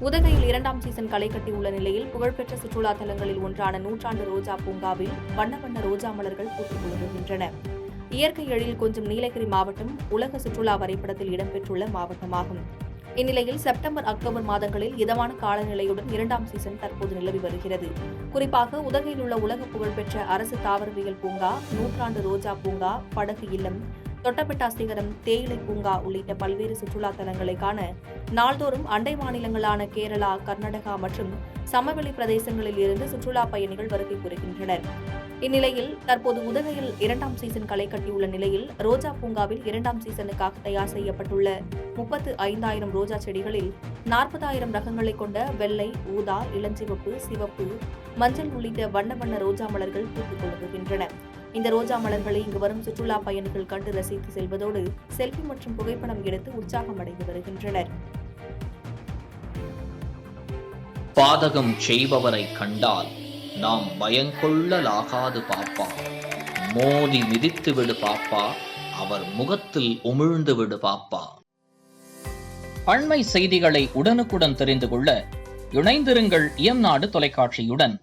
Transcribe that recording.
உதகையில் 2ஆம் சீசன் களை கட்டியுள்ள நிலையில் புகழ்பெற்ற சுற்றுலா தலங்களில் ஒன்றான நூற்றாண்டு ரோஜா பூங்காவில் வண்ண வண்ண ரோஜா மலர்கள் பூத்துக் குலுங்குகின்றன. இயற்கை எழில் கொஞ்சம் நீலகிரி மாவட்டம் உலக சுற்றுலா வரைபடத்தில் இடம்பெற்றுள்ள மாவட்டமாகும். இந்நிலையில் செப்டம்பர், அக்டோபர் மாதங்களில் இதமான காலநிலையுடன் 2ஆம் சீசன் தற்போது நிலவி வருகிறது. குறிப்பாக உதகையில் உள்ள உலக புகழ்பெற்ற அரசு தாவரவியல் பூங்கா, நூற்றாண்டு ரோஜா பூங்கா, படகு இல்லம், தொட்டபெட்டா சிகரம், தேயிலை பூங்கா உள்ளிட்ட பல்வேறு சுற்றுலா தலங்களை காண நாள்தோறும் அண்டை மாநிலங்களான கேரளா, கர்நாடகா மற்றும் சமவெளி பிரதேசங்களில் இருந்து சுற்றுலா பயணிகள் வருகை புரிகின்றனர். இந்நிலையில் தற்போது உதகையில் 2ஆம் சீசன் களை கட்டியுள்ள நிலையில் ரோஜா பூங்காவில் 2ஆம் சீசனுக்காக தயார் செய்யப்பட்டுள்ள 35,000 ரோஜா செடிகளில் 40,000 ரகங்களை கொண்ட வெள்ளை, ஊதா, இளஞ்சிவப்பு, சிவப்பு, மஞ்சள் உள்ளிட்ட வண்ண வண்ண ரோஜா மலர்கள் பூத்துக் குலுங்குகின்றன. இந்த ரோஜா மலர்களை இங்கு வரும் சுற்றுலா பயணிகள் கண்டு ரசித்து செல்வதோடு செல்ஃபி மற்றும் புகைப்படம் எடுத்து உற்சாகம் அடைந்து வருகின்றனர். பாதகம் செய்பவரை கண்டால் நாம் பயங்கொள்ளலாகாது பாப்பா, மோதி மிதித்து விடு பாப்பா, அவர் முகத்தில் உமிழ்ந்து விடு பாப்பா. அண்மை செய்திகளை உடனுக்குடன் தெரிந்து கொள்ள இணைந்திருங்கள் இயம்நாடு தொலைக்காட்சியுடன்.